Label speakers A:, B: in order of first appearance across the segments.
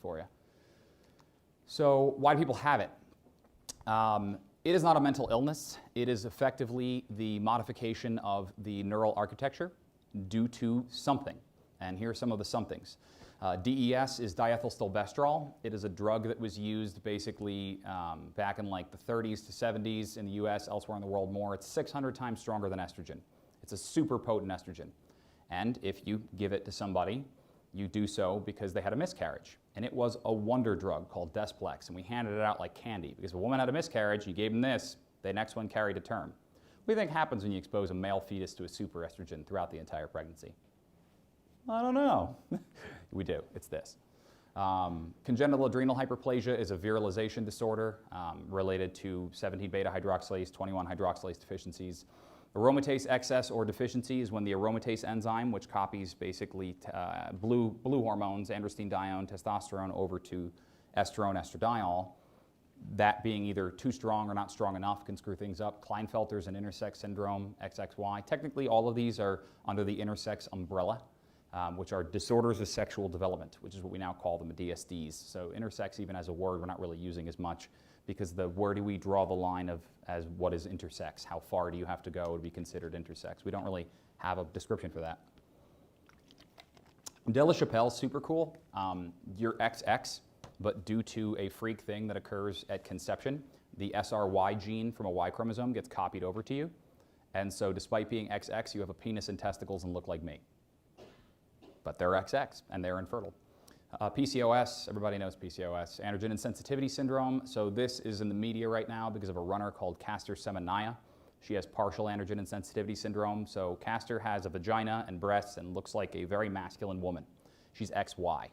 A: dysphoria. So why do people have it? It is not a mental illness. It is effectively the modification of the neural architecture due to something. And here are some of the somethings. DES is diethylstilbestrol. It is a drug that was used basically back in like the 30s to 70s in the US, elsewhere in the world more. It's 600 times stronger than estrogen. It's a super potent estrogen. And if you give it to somebody, you do so because they had a miscarriage. And it was a wonder drug called Desplex, and we handed it out like candy because if a woman had a miscarriage, you gave them this, the next one carried a term. What do you think happens when you expose a male fetus to a super estrogen throughout the entire pregnancy? I don't know. We do. It's this. Congenital adrenal hyperplasia is a virilization disorder related to 17-beta hydroxylase, 21-hydroxylase deficiencies. Aromatase excess or deficiency is when the aromatase enzyme, which copies basically blue hormones, androstenedione, testosterone, over to estrone, estradiol, that being either too strong or not strong enough can screw things up. Klinefelter's and intersex syndrome, XXY. Technically, all of these are under the intersex umbrella, which are disorders of sexual development, which is what we now call them, DSDs. So intersex, even as a word, we're not really using as much because where do we draw the line of as what is intersex? How far do you have to go to be considered intersex? We don't really have a description for that. De La Chapelle, super cool. You're XX, but due to a freak thing that occurs at conception, the SRY gene from a Y chromosome gets copied over to you. And so despite being XX, you have a penis and testicles and look like me. But they're XX, and they're infertile. PCOS, everybody knows PCOS. Androgen insensitivity syndrome. So this is in the media right now because of a runner called Caster Semenya. She has partial androgen insensitivity syndrome. So Caster has a vagina and breasts and looks like a very masculine woman. She's XY.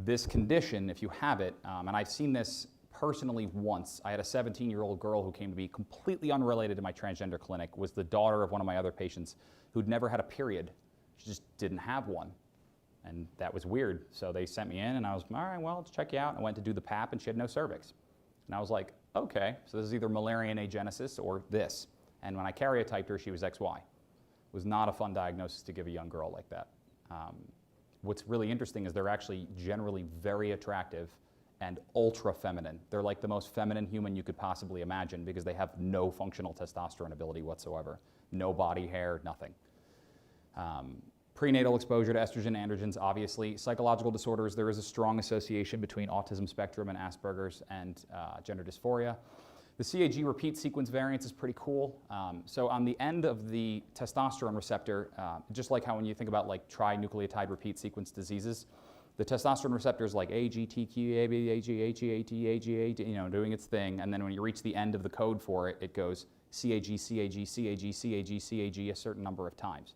A: This condition, if you have it, and I've seen this personally once. I had a 17-year-old girl who came to me completely unrelated to my transgender clinic, was the daughter of one of my other patients who'd never had a period. She just didn't have one. And that was weird. So they sent me in and I was, all right, well, let's check you out. And I went to do the pap and she had no cervix. And I was like, okay, so this is either Müllerian agenesis or this. And when I karyotyped her, she was XY. It was not a fun diagnosis to give a young girl like that. What's really interesting is they're actually generally very attractive and ultra feminine. They're like the most feminine human you could possibly imagine because they have no functional testosterone ability whatsoever. No body hair, nothing. Prenatal exposure to estrogen, androgens, obviously. Psychological disorders, there is a strong association between autism spectrum and Asperger's and gender dysphoria. The CAG repeat sequence variance is pretty cool. So on the end of the testosterone receptor, just like how when you think about like trinucleotide repeat sequence diseases, the testosterone receptor is like AGTQ, AB, AG, AG, AT, AG, AT, you know, doing its thing. And then when you reach the end of the code for it, it goes CAG, CAG, CAG, CAG, CAG a certain number of times.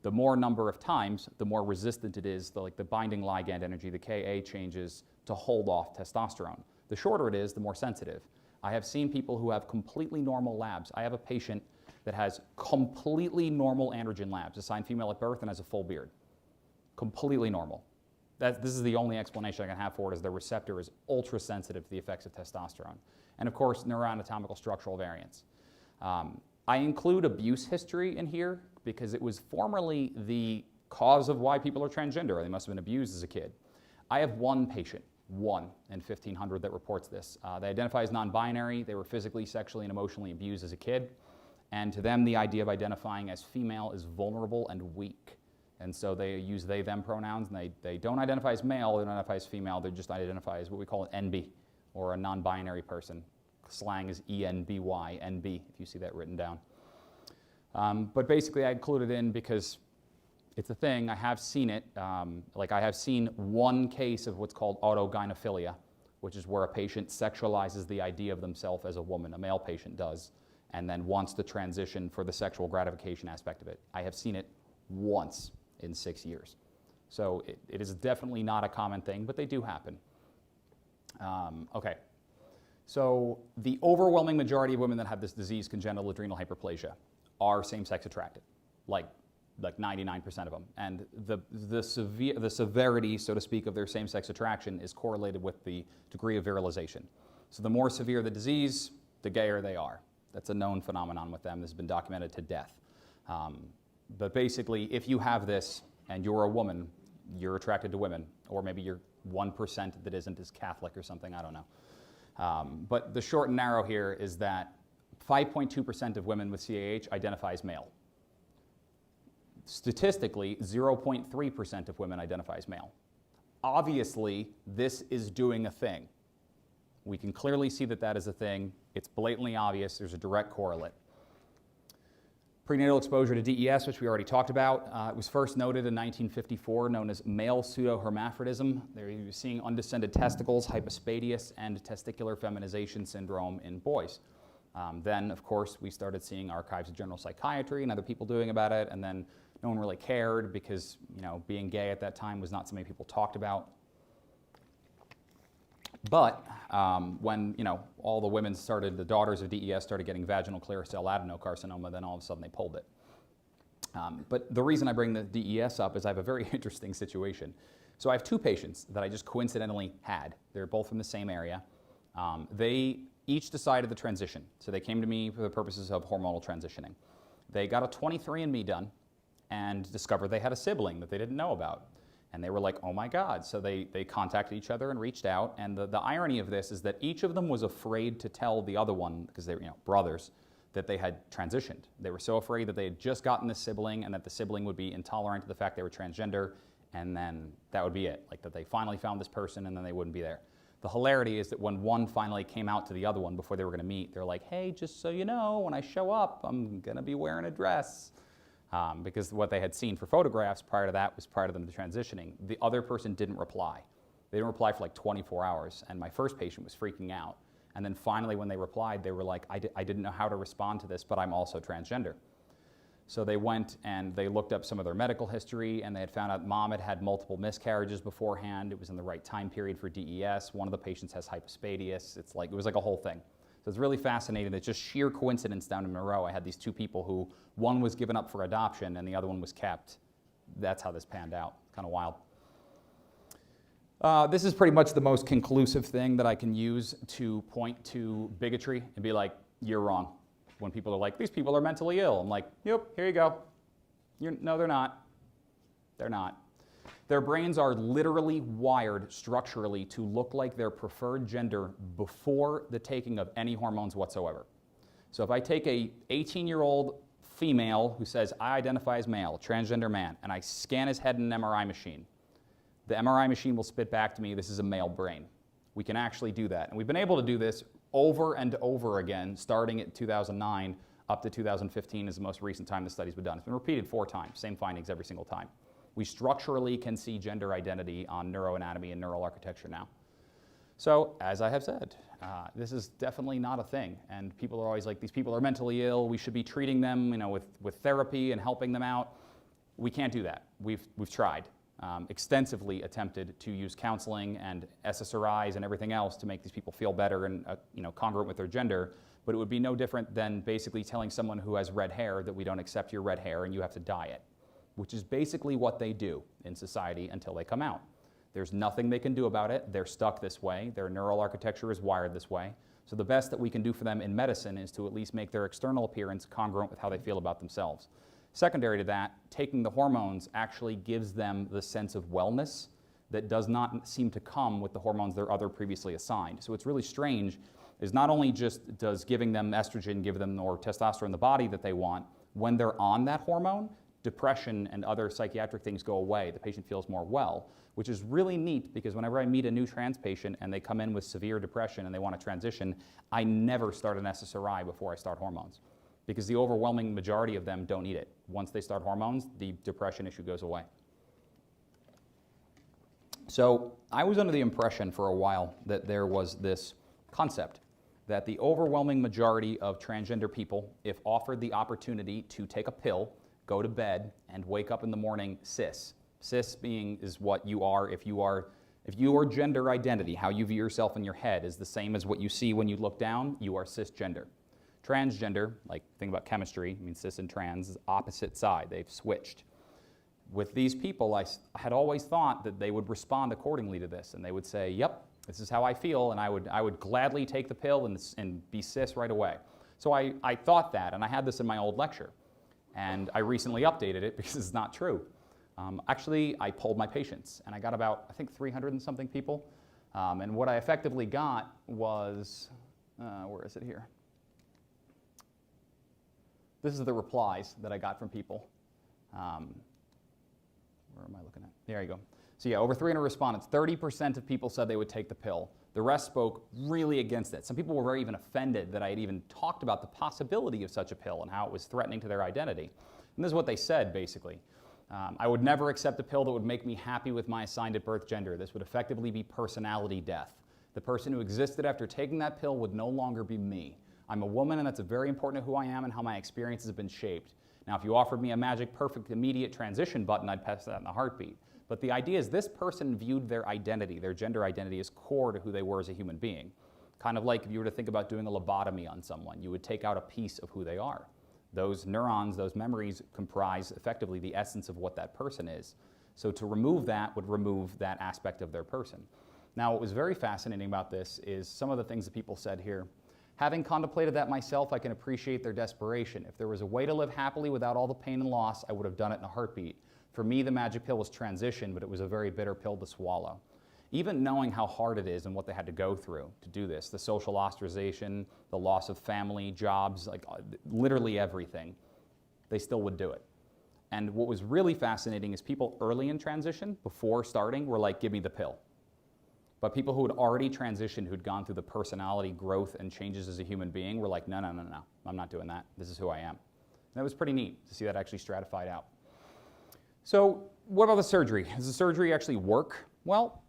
A: The more number of times, the more resistant it is, like the binding ligand energy, the Ka changes to hold off testosterone. The shorter it is, the more sensitive. I have seen people who have completely normal labs. I have a patient that has completely normal androgen labs, assigned female at birth and has a full beard. Completely normal. This is the only explanation I can have for it, is their receptor is ultra sensitive to the effects of testosterone. And of course, neuroanatomical structural variants. I include abuse history in here because it was formerly the cause of why people are transgender. They must have been abused as a kid. I have one patient, one in 1,500 that reports this. They identify as non-binary. They were physically, sexually, and emotionally abused as a kid. And to them, the idea of identifying as female is vulnerable and weak. And so they use they, them pronouns, and they don't identify as male, they don't identify as female, they just identify as what we call an NB, or a non-binary person. Slang is ENBY, NB, if you see that written down. But basically I included in because it's a thing, I have seen it, like I have seen one case of what's called autogynephilia, which is where a patient sexualizes the idea of themselves as a woman, a male patient does, and then wants to transition for the sexual gratification aspect of it. I have seen it once in 6 years. So it is definitely not a common thing, but they do happen. Okay. So the overwhelming majority of women that have this disease, congenital adrenal hyperplasia, are same-sex attracted, like 99% of them. And the severity, so to speak, of their same-sex attraction is correlated with the degree of virilization. So the more severe the disease, the gayer they are. That's a known phenomenon with them. This has been documented to death. But basically, if you have this and you're a woman, you're attracted to women, or maybe you're 1% that isn't is Catholic or something, I don't know. But the short and narrow here is that 5.2% of women with CAH identify as male. Statistically, 0.3% of women identify as male. Obviously, this is doing a thing. We can clearly see that that is a thing. It's blatantly obvious. There's a direct correlate. Prenatal exposure to DES, which we already talked about, it was first noted in 1954, known as male pseudohermaphroditism. There you were seeing undescended testicles, hypospadias, and testicular feminization syndrome in boys. Then, of course, we started seeing archives of general psychiatry and other people doing about it, and then no one really cared because, you know, being gay at that time was not something people talked about. But when, you know, all the women started, the daughters of DES started getting vaginal clear cell adenocarcinoma, then all of a sudden they pulled it. But the reason I bring the DES up is I have a very interesting situation. So I have two patients that I just coincidentally had. They're both from the same area. They each decided to transition. So they came to me for the purposes of hormonal transitioning. They got a 23andMe done and discovered they had a sibling that they didn't know about. And they were like, oh my God. So they contacted each other and reached out. And the irony of this is that each of them was afraid to tell the other one, because they were, you know, brothers, that they had transitioned. They were so afraid that they had just gotten this sibling and that the sibling would be intolerant to the fact they were transgender, and then that would be it. Like that they finally found this person and then they wouldn't be there. The hilarity is that when one finally came out to the other one before they were going to meet, they're like, hey, just so you know, when I show up, I'm going to be wearing a dress. Because what they had seen for photographs prior to that was prior to them transitioning. The other person didn't reply. They didn't reply for like 24 hours, and my first patient was freaking out. And then finally when they replied, they were like, I didn't know how to respond to this, but I'm also transgender. So they went and they looked up some of their medical history, and they had found out mom had had multiple miscarriages beforehand. It was in the right time period for DES. One of the patients has hypospadias. It was like a whole thing. So it's really fascinating. It's just sheer coincidence down in Monroe. I had these two people who, one was given up for adoption and the other one was kept. That's how this panned out. Kind of wild. This is pretty much the most conclusive thing that I can use to point to bigotry and be like, you're wrong. When people are like, these people are mentally ill. I'm like, yep, here you go. No, they're not. They're not. Their brains are literally wired structurally to look like their preferred gender before the taking of any hormones whatsoever. So if I take a 18-year-old female who says, I identify as male, transgender man, and I scan his head in an MRI machine, the MRI machine will spit back to me, this is a male brain. We can actually do that. And we've been able to do this over and over again, starting at 2009 up to 2015 is the most recent time the study's been done. It's been repeated 4 times, same findings every single time. We structurally can see gender identity on neuroanatomy and neural architecture now. So, as I have said, this is definitely not a thing. And people are always like, these people are mentally ill, we should be treating them, you know, with therapy and helping them out. We can't do that. We've tried. Extensively attempted to use counseling and SSRIs and everything else to make these people feel better and you know, congruent with their gender, but it would be no different than basically telling someone who has red hair that we don't accept your red hair and you have to dye it, which is basically what they do in society until they come out. There's nothing they can do about it. They're stuck this way. Their neural architecture is wired this way. So the best that we can do for them in medicine is to at least make their external appearance congruent with how they feel about themselves. Secondary to that, taking the hormones actually gives them the sense of wellness that does not seem to come with the hormones they're other previously assigned. So what's really strange is not only just does giving them estrogen give them or testosterone in the body that they want, when they're on that hormone, depression and other psychiatric things go away. The patient feels more well, which is really neat because whenever I meet a new trans patient and they come in with severe depression and they want to transition, I never start an SSRI before I start hormones, because the overwhelming majority of them don't need it. Once they start hormones, the depression issue goes away. So I was under the impression for a while that there was this concept that the overwhelming majority of transgender people, if offered the opportunity to take a pill, go to bed, and wake up in the morning cis. Cis being is what you are if your gender identity, how you view yourself in your head, is the same as what you see when you look down, you are cisgender. Transgender, like think about chemistry, I mean cis and trans is opposite side, they've switched. With these people, I had always thought that they would respond accordingly to this, and they would say, yep, this is how I feel, and I would gladly take the pill and be cis right away. So I thought that, and I had this in my old lecture, and I recently updated it because it's not true. Actually, I polled my patients, and I got about, I think, 300 and something people. And what I effectively got was, where is it here? This is the replies that I got from people. Where am I looking at? There you go. So yeah, over 300 respondents, 30% of people said they would take the pill. The rest spoke really against it. Some people were very even offended that I had even talked about the possibility of such a pill and how it was threatening to their identity. And this is what they said, basically. I would never accept a pill that would make me happy with my assigned at birth gender. This would effectively be personality death. The person who existed after taking that pill would no longer be me. I'm a woman, and that's very important to who I am and how my experiences have been shaped. Now, if you offered me a magic, perfect, immediate transition button, I'd press that in a heartbeat. But the idea is this person viewed their identity, their gender identity, as core to who they were as a human being. Kind of like if you were to think about doing a lobotomy on someone, you would take out a piece of who they are. Those neurons, those memories comprise effectively the essence of what that person is. So to remove that would remove that aspect of their person. Now, what was very fascinating about this is some of the things that people said here. Having contemplated that myself, I can appreciate their desperation. If there was a way to live happily without all the pain and loss, I would have done it in a heartbeat. For me, the magic pill was transition, but it was a very bitter pill to swallow. Even knowing how hard it is and what they had to go through to do this, the social ostracization, the loss of family, jobs, like literally everything, they still would do it. And what was really fascinating is people early in transition, before starting, were like, give me the pill. But people who had already transitioned, who'd gone through the personality growth and changes as a human being, were like, no, no, no, no, I'm not doing that. This is who I am. And that was pretty neat to see that actually stratified out. So what about the surgery? Does the surgery actually work? Well,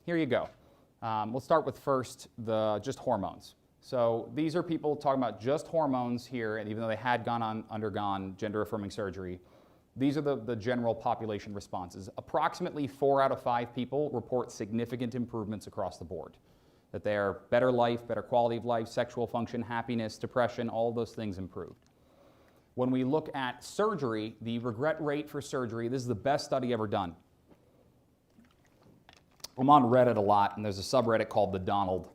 A: here you go. We'll start with first just hormones. So these are people talking about just hormones here, and even though they had undergone gender-affirming surgery, these are the general population responses. Approximately 4 out of 5 people report significant improvements across the board. That they are better life, better quality of life, sexual function, happiness, depression, all those things improved. When we look at surgery, the regret rate for surgery, this is the best study ever done. I'm on Reddit a lot, and there's a subreddit called The Donald,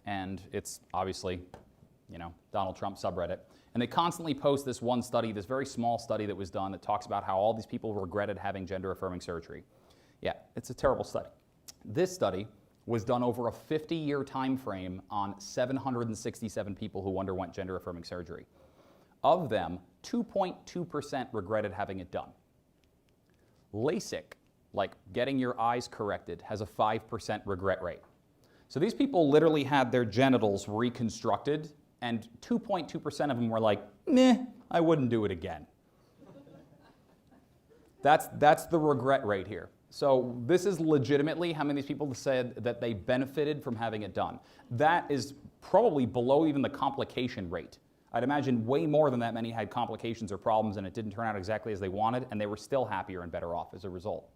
A: and it's obviously, Donald Trump subreddit. And they constantly post this one study, this very small study that was done that talks about how all these people regretted having gender-affirming surgery. Yeah, it's a terrible study. This study was done over a 50-year time frame on 767 people who underwent gender-affirming surgery. Of them, 2.2% regretted having it done. LASIK, like getting your eyes corrected, has a 5% regret rate. So these people literally had their genitals reconstructed, and 2.2% of them were like, meh, I wouldn't do it again. That's the regret rate here. So this is legitimately how many of these people said that they benefited from having it done. That is probably below even the complication rate. I'd imagine way more than that many had complications or problems and it didn't turn out exactly as they wanted, and they were still happier and better off as a result.